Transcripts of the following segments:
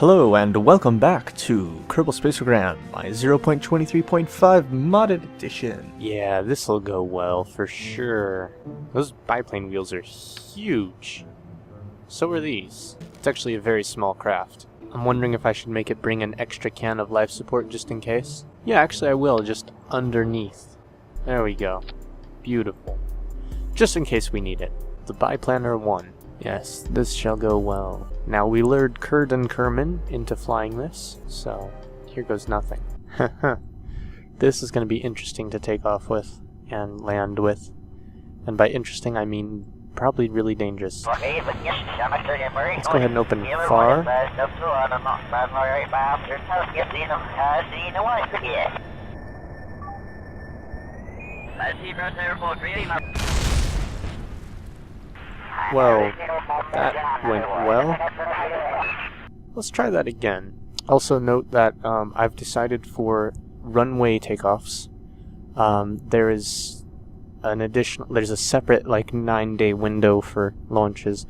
Hello and welcome back to Kerbal Space Program, my 0.23.5 modded edition. Yeah, this'll go well for sure. Those biplane wheels are huge. So are these. It's actually a very small craft. I'm wondering if I should make it bring an extra can of life support just in case. Yeah, actually I will, just underneath. There we go. Beautiful. Just in case we need it. The biplaner 1. Yes, this shall go well. Now we lured Kurd and Kerman into flying this, so here goes nothing. This is going to be interesting to take off with and land with. And by interesting I mean probably really dangerous. Let's go ahead and open FAR. Well, that went well. Let's try that again. Also note that I've decided for runway takeoffs, there's a separate like 9-day window for launches.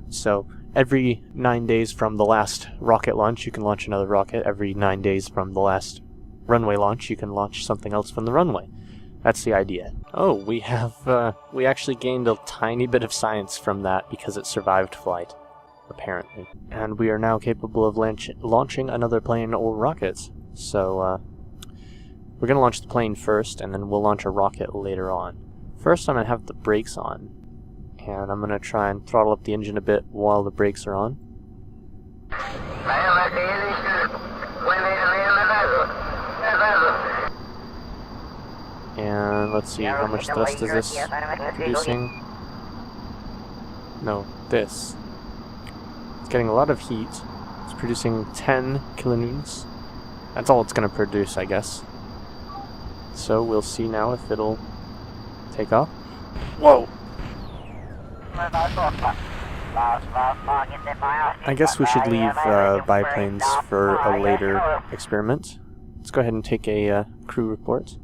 So every 9 days from the last rocket launch, you can launch another rocket. Every 9 days from the last runway launch, you can launch something else from the runway. That's the idea. Oh, we actually gained a tiny bit of science from that because it survived flight, apparently. And we are now capable of launching another plane or rocket. So, we're gonna launch the plane first, and then we'll launch a rocket later on. First, I'm gonna have the brakes on, and I'm gonna try and throttle up the engine a bit while the brakes are on. And let's see, how much thrust is this producing? No, this. It's getting a lot of heat. It's producing 10 kilonewtons. That's all it's going to produce, I guess. So we'll see now if it'll take off. Whoa! I guess we should leave biplanes for a later experiment. Let's go ahead and take a crew report.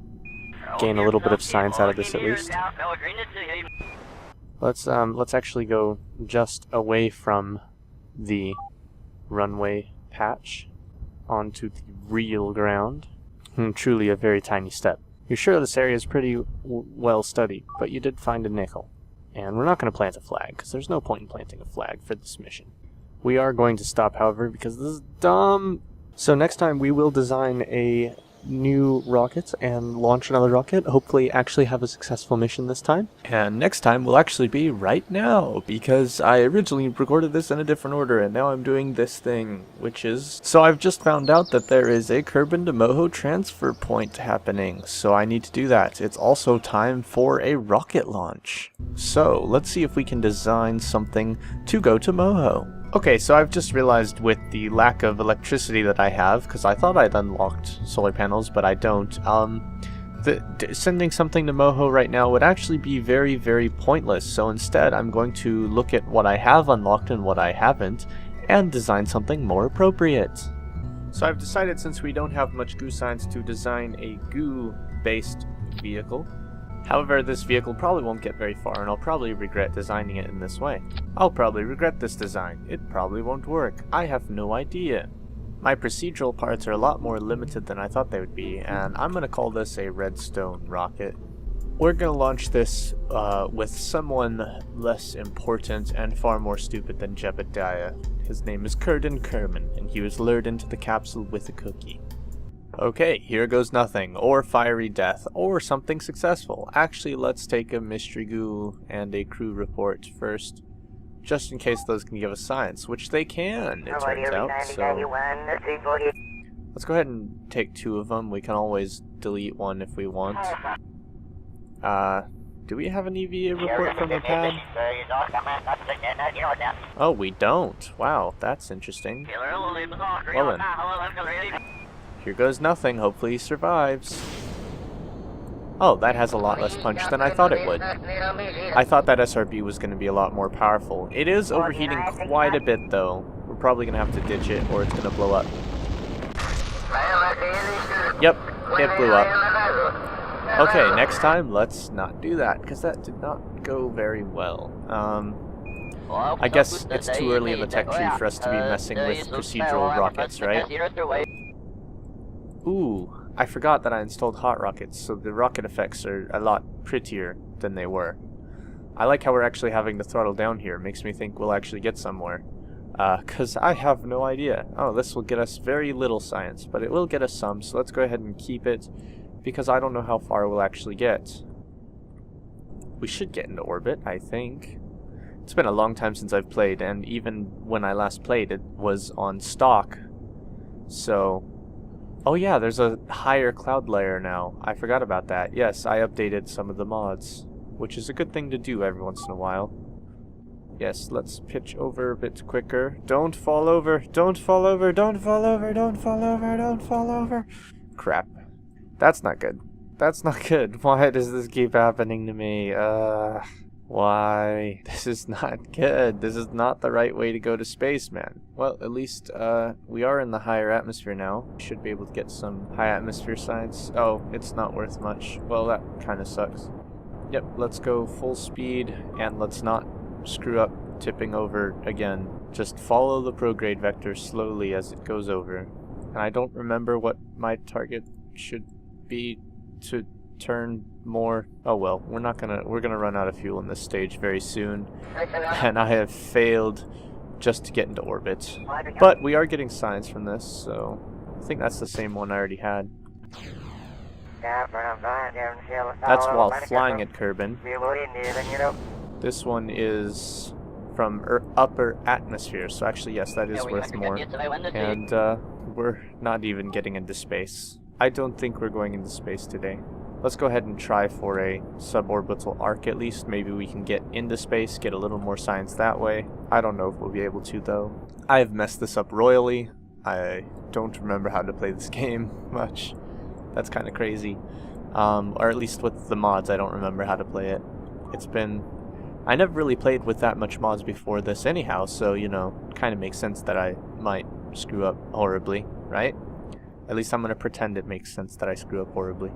Gain a little bit of science out of this at least. Let's actually go just away from the runway patch onto the real ground. Truly a very tiny step. You're sure this area is pretty well studied, but you did find a nickel. And we're not going to plant a flag, because there's no point in planting a flag for this mission. We are going to stop, however, because this is dumb. So next time we will design a new rocket and launch another rocket, hopefully actually have a successful mission this time. And next time will actually be right now, because I originally recorded this in a different order and now I'm doing this thing, which is... So I've just found out that there is a Kerbin to Moho transfer point happening, so I need to do that. It's also time for a rocket launch. So let's see if we can design something to go to Moho. Okay, so I've just realized with the lack of electricity that I have, because I thought I'd unlocked solar panels, but I don't, sending something to Moho right now would actually be very, very pointless. So instead, I'm going to look at what I have unlocked and what I haven't, and design something more appropriate. So I've decided, since we don't have much goo science, to design a goo-based vehicle. However, this vehicle probably won't get very far, and I'll probably regret designing it in this way. I'll probably regret this design. It probably won't work. I have no idea. My procedural parts are a lot more limited than I thought they would be, and I'm going to call this a redstone rocket. We're going to launch this with someone less important and far more stupid than Jebediah. His name is Kurd and Kerman, and he was lured into the capsule with a cookie. Okay, here goes nothing, or fiery death, or something successful. Actually, let's take a mystery goo and a crew report first, just in case those can give us science, which they can, it turns out, so... Let's go ahead and take 2 of them. We can always delete one if we want. Do we have an EVA report from the pad? Oh, we don't. Wow, that's interesting. Well then. Here goes nothing. Hopefully he survives. Oh, that has a lot less punch than I thought it would. I thought that SRB was going to be a lot more powerful. It is overheating quite a bit, though. We're probably going to have to ditch it, or it's going to blow up. Yep, it blew up. Okay, next time, let's not do that, because that did not go very well. I guess it's too early in the tech tree for us to be messing with procedural rockets, right? Ooh, I forgot that I installed hot rockets, so the rocket effects are a lot prettier than they were. I like how we're actually having the throttle down here. It makes me think we'll actually get somewhere. Because I have no idea. Oh, this will get us very little science, but it will get us some, so let's go ahead and keep it, because I don't know how far we'll actually get. We should get into orbit, I think. It's been a long time since I've played, and even when I last played, it was on stock. So... Oh yeah, there's a higher cloud layer now. I forgot about that. Yes, I updated some of the mods, which is a good thing to do every once in a while. Yes, let's pitch over a bit quicker. Don't fall over! Don't fall over! Don't fall over! Don't fall over! Don't fall over! Crap. That's not good. That's not good. Why does this keep happening to me? Why? This is not good. This is not the right way to go to space, man. Well, at least, we are in the higher atmosphere now. Should be able to get some high atmosphere science. Oh, it's not worth much. Well, that kind of sucks. Yep, let's go full speed, and let's not screw up tipping over again. Just follow the prograde vector slowly as it goes over. And I don't remember what my target should be to turn more. Oh well, we're gonna run out of fuel in this stage very soon, and I have failed just to get into orbit. But we are getting science from this, so I think that's the same one I already had. That's while flying at Kerbin. This one is from upper atmosphere, so actually yes, that is worth more. And we're not even getting into space. I don't think we're going into space today. Let's go ahead and try for a suborbital arc at least. Maybe we can get into space, get a little more science that way. I don't know if we'll be able to though. I have messed this up royally. I don't remember how to play this game much. That's kind of crazy. Or at least with the mods, I don't remember how to play it. It's been... I never really played with that much mods before this anyhow, so, you know, it kind of makes sense that I might screw up horribly, right? At least I'm going to pretend it makes sense that I screw up horribly.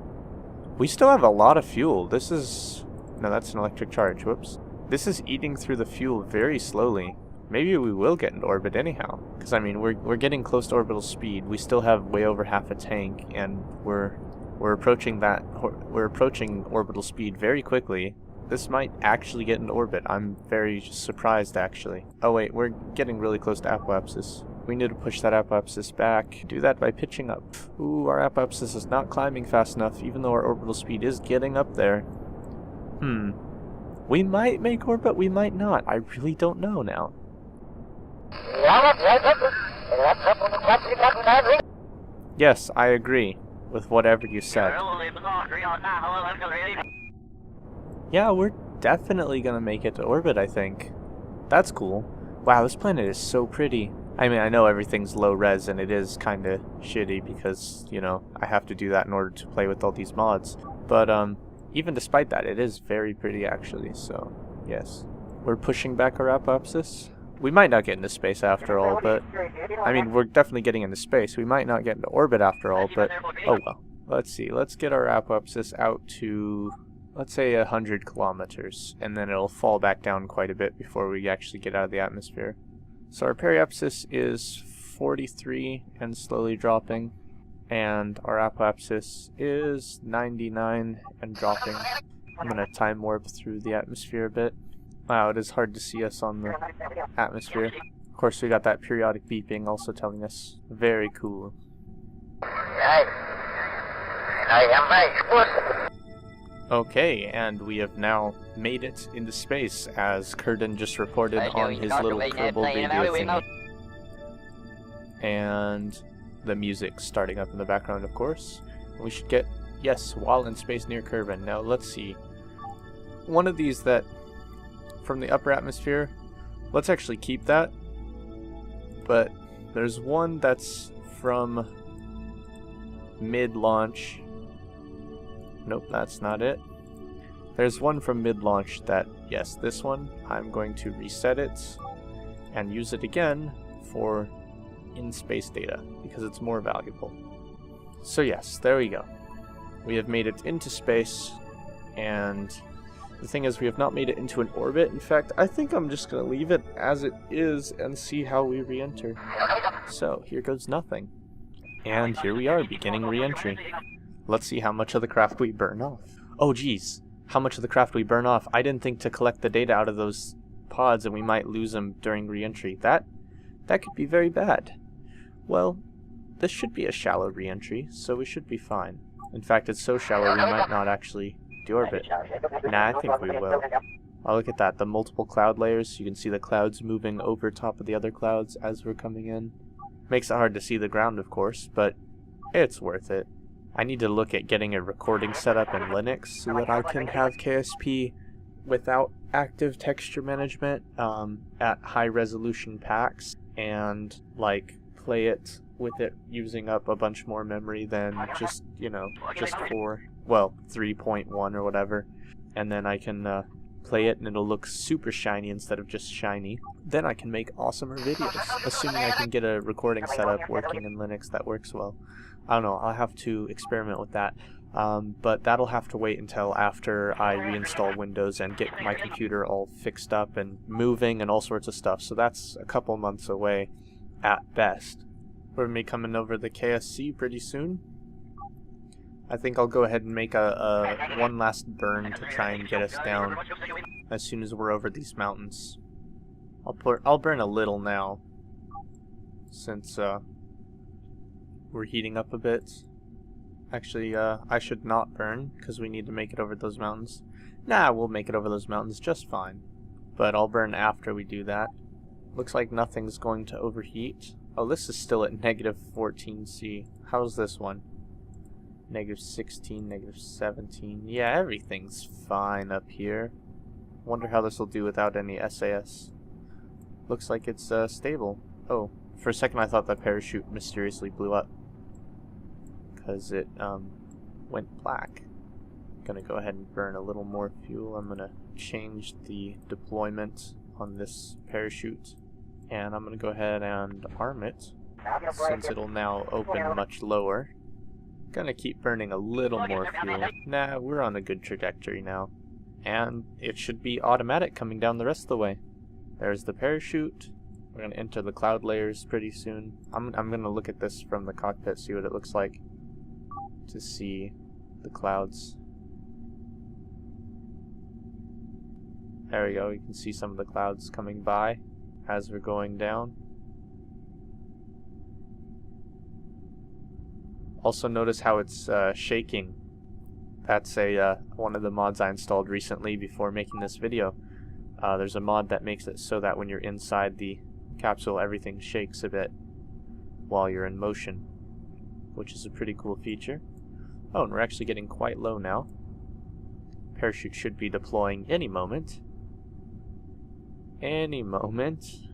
We still have a lot of fuel. This is... No, that's an electric charge. Whoops. This is eating through the fuel very slowly. Maybe we will get into orbit anyhow. Because, I mean, we're getting close to orbital speed. We still have way over half a tank, and we're approaching that... We're approaching orbital speed very quickly. This might actually get into orbit. I'm very surprised, actually. Oh, wait. We're getting really close to apoapsis. We need to push that apoapsis back. Do that by pitching up. Ooh, our apoapsis is not climbing fast enough, even though our orbital speed is getting up there. We might make orbit, we might not. I really don't know now. Yes, I agree with whatever you said. Yeah, we're definitely gonna make it to orbit, I think. That's cool. Wow, this planet is so pretty. I mean, I know everything's low res and it is kind of shitty because, you know, I have to do that in order to play with all these mods. But, even despite that, it is very pretty actually, so, yes. We're pushing back our apoapsis. We might not get into space after all, but, I mean, we're definitely getting into space. We might not get into orbit after all, but, oh well. Let's see, let's get our apoapsis out to, let's say 100 kilometers, and then it'll fall back down quite a bit before we actually get out of the atmosphere. So our periapsis is 43 and slowly dropping, and our apoapsis is 99 and dropping. I'm going to time warp through the atmosphere a bit. Wow, it is hard to see us on the atmosphere. Of course, we got that periodic beeping also telling us. Very cool. Okay, and we have now made it into space, as Curtin just reported on his little Kerbal radio thingy. And the music's starting up in the background, of course. We should get, yes, while in space near Kerbin. Now, let's see. One of these that, from the upper atmosphere, let's actually keep that. But there's one that's from mid-launch. Nope, that's not it. There's one from mid-launch that, yes, this one, I'm going to reset it and use it again for in-space data, because it's more valuable. So yes, there we go. We have made it into space, and The thing is, we have not made it into an orbit. In fact, I think I'm just going to leave it as it is and see how we re-enter. So, here goes nothing. And here we are, beginning re-entry. Let's see how much of the craft we burn off. Oh geez, how much of the craft we burn off. I didn't think to collect the data out of those pods and we might lose them during re-entry. That could be very bad. Well, this should be a shallow re-entry, so we should be fine. In fact, it's so shallow we might not actually deorbit. Nah, I think we will. Oh, look at that, the multiple cloud layers. You can see the clouds moving over top of the other clouds as we're coming in. Makes it hard to see the ground, of course, but it's worth it. I need to look at getting a recording set up in Linux so that I can have KSP without active texture management at high resolution packs and like play it with it using up a bunch more memory than just, you know, just 3.1 or whatever. And then I can play it and it'll look super shiny instead of just shiny. Then I can make awesomer videos, assuming I can get a recording setup working in Linux that works well. I don't know, I'll have to experiment with that. But that'll have to wait until after I reinstall Windows and get my computer all fixed up and moving and all sorts of stuff. So that's a couple months away at best. We're going to be coming over the KSC pretty soon. I think I'll go ahead and make a one last burn to try and get us down as soon as we're over these mountains. I'll burn a little now, since we're heating up a bit. Actually, I should not burn, because we need to make it over those mountains. Nah, we'll make it over those mountains just fine. But I'll burn after we do that. Looks like nothing's going to overheat. Oh, this is still at negative 14C. How's this one? Negative 16, negative 17. Yeah, everything's fine up here. Wonder how this will do without any SAS. Looks like it's stable. Oh, for a second I thought that parachute mysteriously blew up, because it went black. Gonna go ahead and burn a little more fuel. I'm gonna change the deployment on this parachute, and I'm gonna go ahead and arm it, since it'll now open much lower. Gonna keep burning a little more fuel. Nah, we're on a good trajectory now. And it should be automatic coming down the rest of the way. There's the parachute. We're gonna enter the cloud layers pretty soon. I'm gonna look at this from the cockpit, see what it looks like, to see the clouds. There we go, you can see some of the clouds coming by as we're going down. Also notice how it's shaking. That's one of the mods I installed recently before making this video. There's a mod that makes it so that when you're inside the capsule, everything shakes a bit while you're in motion, which is a pretty cool feature. Oh, and we're actually getting quite low now. Parachute should be deploying any moment. Any moment.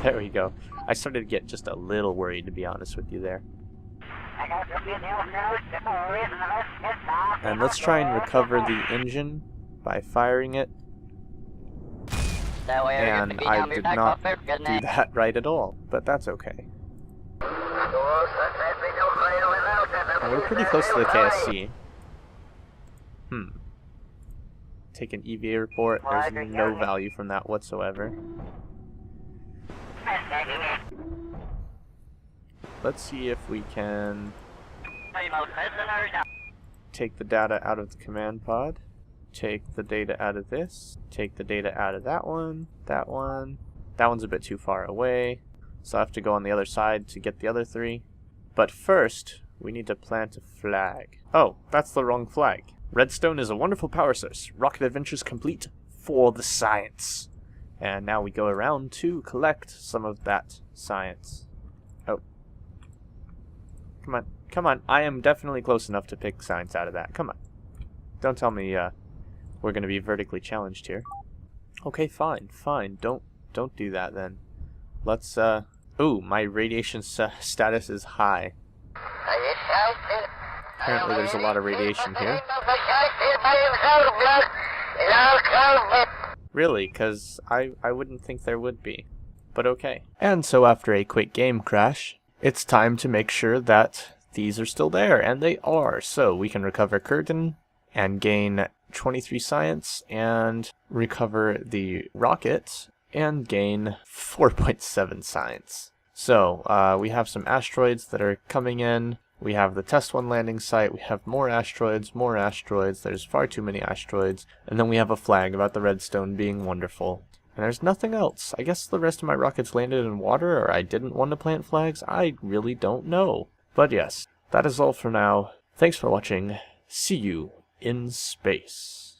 There we go. I started to get just a little worried, to be honest with you there. And let's try and recover the engine by firing it. And I did not do that right at all, but that's okay. And we're pretty close to the KSC. Take an EVA report. There's no value from that whatsoever. Let's see if we can take the data out of the command pod, take the data out of this, take the data out of that one, that one. That one's a bit too far away, so I have to go on the other side to get the other three. But first, we need to plant a flag. Oh, that's the wrong flag. Redstone is a wonderful power source. Rocket adventures complete for the science. And now we go around to collect some of that science. Oh. Come on. Come on. I am definitely close enough to pick science out of that. Come on. Don't tell me we're going to be vertically challenged here. Okay, fine. Fine. Don't do that then. Let's ooh, my radiation status is high. Apparently there's a lot of radiation here. Really, because I wouldn't think there would be. But okay. And so after a quick game crash, it's time to make sure that these are still there, and they are. So we can recover curtain and gain 23 science and recover the rocket and gain 4.7 science. So we have some asteroids that are coming in. We have the test one landing site. We have more asteroids, more asteroids. There's far too many asteroids. And then we have a flag about the redstone being wonderful. And there's nothing else. I guess the rest of my rockets landed in water, or I didn't want to plant flags. I really don't know. But yes, that is all for now. Thanks for watching. See you in space.